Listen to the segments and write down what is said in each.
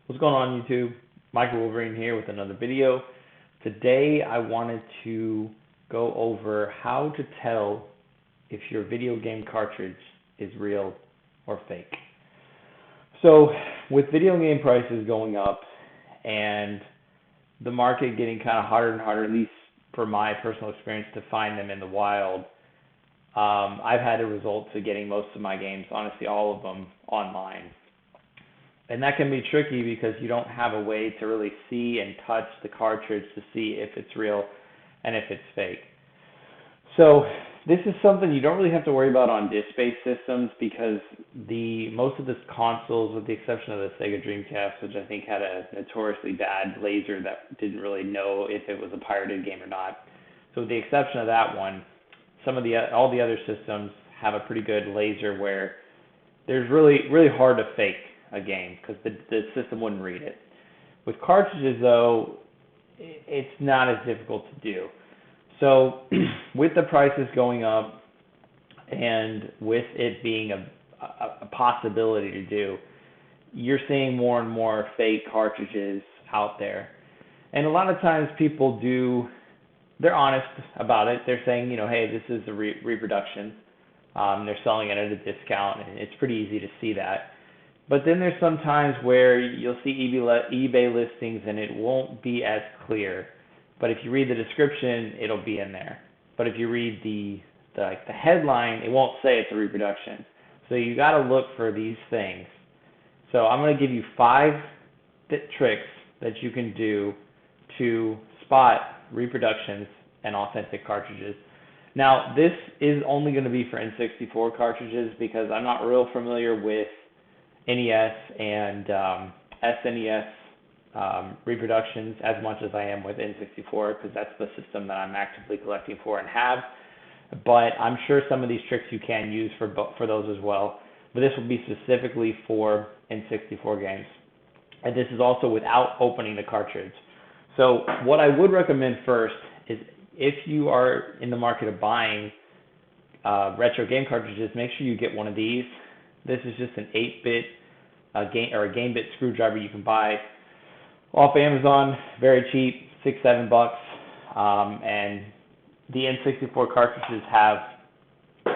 What's going on, YouTube? Michael Wolverine here with another video. Today I wanted to go over how to tell if your video game cartridge is real or fake. So with video game prices going up and the market getting kind of harder and harder, at least for my personal experience, to find them in the wild, I've had a result to getting most of my games, honestly all of them, online. And that can be tricky because you don't have a way to really see and touch the cartridge to see if it's real and if it's fake. So this is something you don't really have to worry about on disc-based systems because most of the consoles, with the exception of the Sega Dreamcast, which I think had a notoriously bad laser that didn't really know if it was a pirated game or not. So with the exception of that one, all the other systems have a pretty good laser where there's really hard to fake a game because the system wouldn't read it. With cartridges, though, it's not as difficult to do. So with the prices going up and with it being a possibility to do, you're seeing more and more fake cartridges out there. And a lot of times people they're honest about it. They're saying, hey, this is a reproduction. They're selling it at a discount, and it's pretty easy to see that. But then there's some times where you'll see eBay listings and it won't be as clear. But if you read the description, it'll be in there. But if you read the headline, it won't say it's a reproduction. So you got to look for these things. So I'm going to give you 5 tricks that you can do to spot reproductions and authentic cartridges. Now, this is only going to be for N64 cartridges because I'm not real familiar with NES and SNES reproductions as much as I am with N64 because that's the system that I'm actively collecting for and have. But I'm sure some of these tricks you can use for those as well. But this will be specifically for N64 games. And this is also without opening the cartridge. So what I would recommend first is if you are in the market of buying retro game cartridges, make sure you get one of these. This is just an 8-bit game bit screwdriver you can buy off Amazon, very cheap, $6-7. And the N64 cartridges have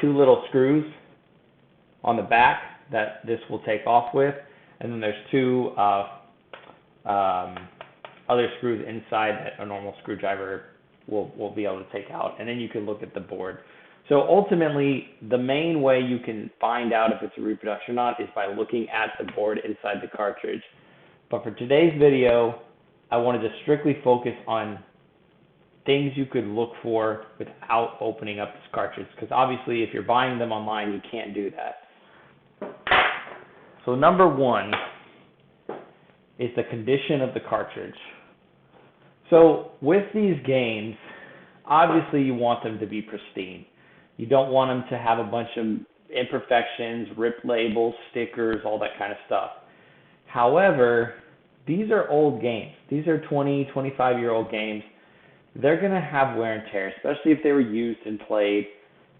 2 little screws on the back that this will take off with, and then there's 2 other screws inside that a normal screwdriver will be able to take out, and then you can look at the board. So ultimately, the main way you can find out if it's a reproduction or not is by looking at the board inside the cartridge. But for today's video, I wanted to strictly focus on things you could look for without opening up this cartridge, because obviously if you're buying them online, you can't do that. So number 1 is the condition of the cartridge. So with these games, obviously you want them to be pristine. You don't want them to have a bunch of imperfections, ripped labels, stickers, all that kind of stuff. However, these are old games. These are 20, 25-year-old games. They're going to have wear and tear, especially if they were used and played,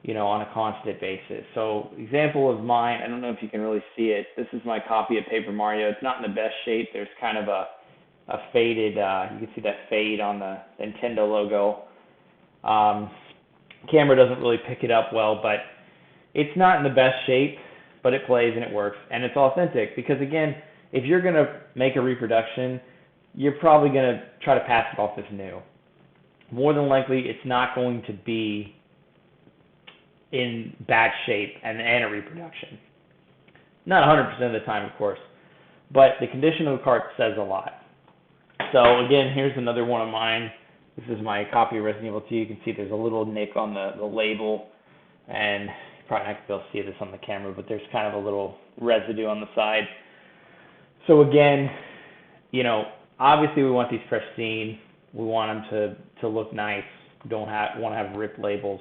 on a constant basis. So example of mine, I don't know if you can really see it. This is my copy of Paper Mario. It's not in the best shape. There's kind of a faded, you can see that fade on the Nintendo logo. Camera doesn't really pick it up well, but it's not in the best shape, but it plays and it works, and it's authentic because, again, if you're going to make a reproduction, you're probably going to try to pass it off as new. More than likely, it's not going to be in bad shape and a reproduction. Not 100% of the time, of course, but the condition of the cart says a lot. So again, here's another one of mine. This is my copy of Resident Evil 2. You can see there's a little nick on the label, and you're probably not going to be able to see this on the camera, but there's kind of a little residue on the side. So again, obviously we want these pristine. We want them to look nice. We don't want to have ripped labels.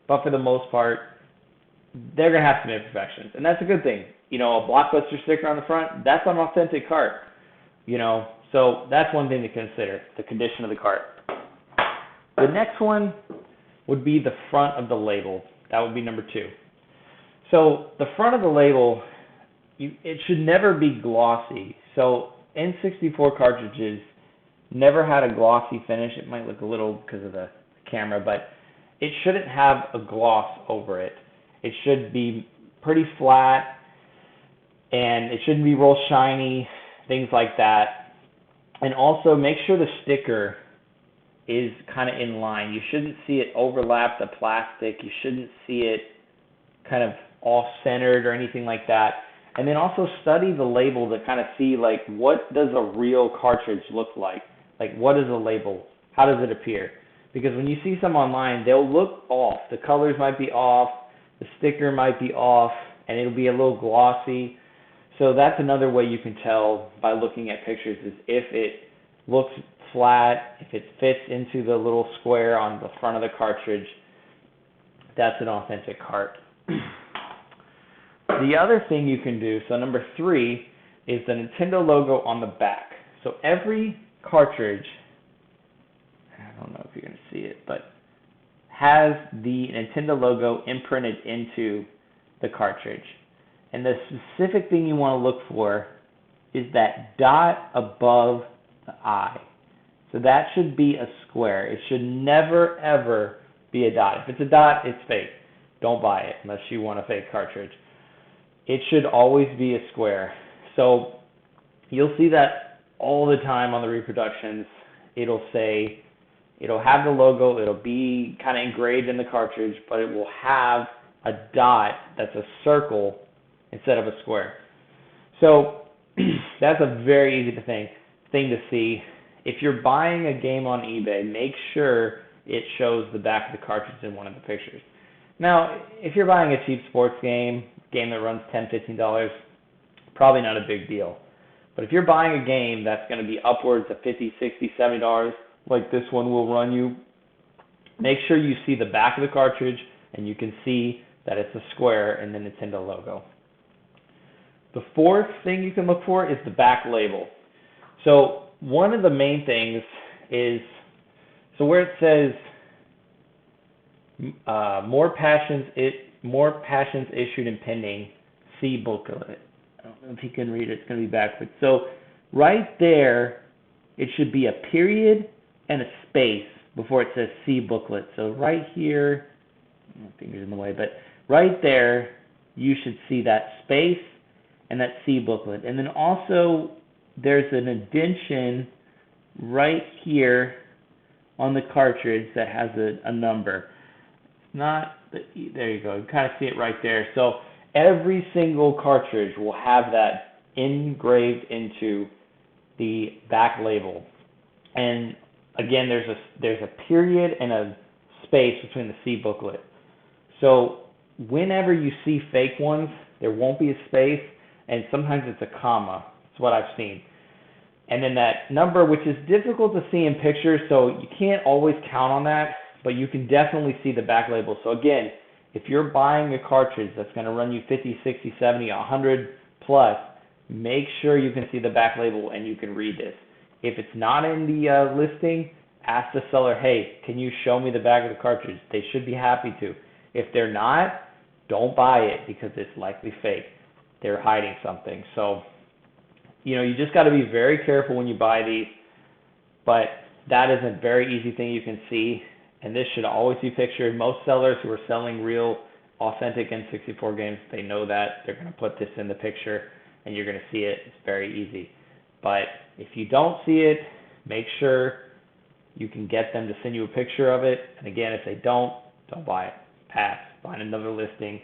But for the most part, they're going to have some imperfections, and that's a good thing. A Blockbuster sticker on the front, that's an authentic cart. So that's one thing to consider, the condition of the cart. The next one would be the front of the label. That would be number 2. So the front of the label, it should never be glossy. So N64 cartridges never had a glossy finish. It might look a little because of the camera, but it shouldn't have a gloss over it. It should be pretty flat, and it shouldn't be real shiny, things like that. And also make sure the sticker is kind of in line. You shouldn't see it overlap the plastic. You shouldn't see it kind of off-centered or anything like that. And then also study the label to kind of see, like, what does a real cartridge look like? Like, what is a label? How does it appear? Because when you see some online, they'll look off. The colors might be off, the sticker might be off, and it'll be a little glossy. So that's another way you can tell by looking at pictures, is if it looks flat, if it fits into the little square on the front of the cartridge, that's an authentic cart. The other thing you can do, so number 3, is the Nintendo logo on the back. So every cartridge, I don't know if you're going to see it, but has the Nintendo logo imprinted into the cartridge. And the specific thing you want to look for is that dot above the I. So that should be a square. It should never, ever be a dot. If it's a dot, it's fake. Don't buy it unless you want a fake cartridge. It should always be a square. So you'll see that all the time on the reproductions. It'll have the logo, it'll be kind of engraved in the cartridge, but it will have a dot that's a circle instead of a square. So that's a very easy thing to see. If you're buying a game on eBay, make sure it shows the back of the cartridge in one of the pictures. Now, if you're buying a cheap sports game that runs $10, $15, probably not a big deal. But if you're buying a game that's going to be upwards of $50, $60, $70, like this one will run you, make sure you see the back of the cartridge and you can see that it's a square and the Nintendo logo. The fourth thing you can look for is the back label. So one of the main things is, so where it says more passions issued and pending, see booklet. I don't know if you can read it, it's going to be backwards. So right there, it should be a period and a space before it says see booklet. So right here, my finger's in the way, but right there, you should see that space and that see booklet. And then also, there's an indentation right here on the cartridge that has a number. There you go, you kind of see it right there. So every single cartridge will have that engraved into the back label. And again, there's a period and a space between the C booklet. So whenever you see fake ones, there won't be a space, and sometimes it's a comma. That's what I've seen. And then that number, which is difficult to see in pictures, so you can't always count on that, but you can definitely see the back label. So again, if you're buying a cartridge that's going to run you 50, 60, 70, 100 plus, make sure you can see the back label and you can read this. If it's not in the listing, ask the seller, hey, can you show me the back of the cartridge? They should be happy to. If they're not, don't buy it because it's likely fake. They're hiding something. So, you just got to be very careful when you buy these, but that is a very easy thing you can see, and this should always be pictured. Most sellers who are selling real, authentic N64 games, they know that. They're going to put this in the picture, and you're going to see it. It's very easy. But if you don't see it, make sure you can get them to send you a picture of it. And again, if they don't buy it. Pass. Find another listing.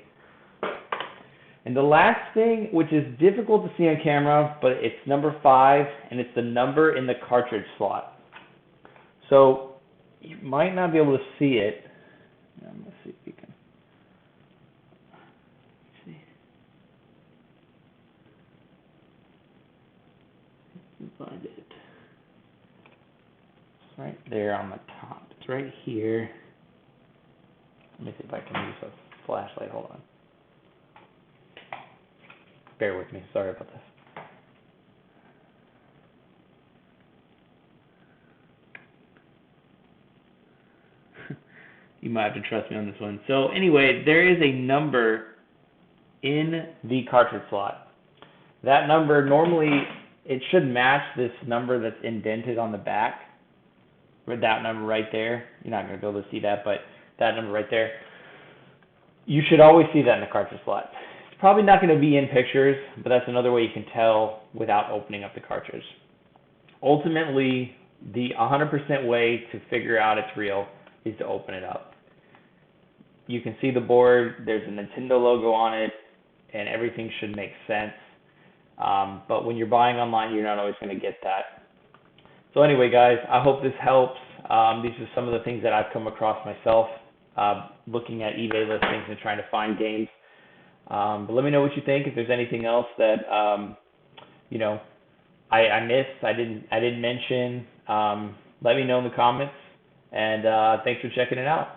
And the last thing, which is difficult to see on camera, but it's number 5, and it's the number in the cartridge slot. So you might not be able to see it. Let's see if you can. See. Find it. It's right there on the top. It's right here. Let me see if I can use a flashlight. Hold on. Bear with me. Sorry about this. You might have to trust me on this one. So anyway, there is a number in the cartridge slot. That number normally it should match this number that's indented on the back, with that number right there. You're not going to be able to see that, but that number right there. You should always see that in the cartridge slot. It's probably not going to be in pictures, but that's another way you can tell without opening up the cartridge. Ultimately, the 100% way to figure out it's real is to open it up. You can see the board, there's a Nintendo logo on it, and everything should make sense. But when you're buying online, you're not always going to get that. So anyway, guys, I hope this helps. These are some of the things that I've come across myself, looking at eBay listings and trying to find games. But let me know what you think. If there's anything else that I missed, I didn't mention, let me know in the comments. And thanks for checking it out.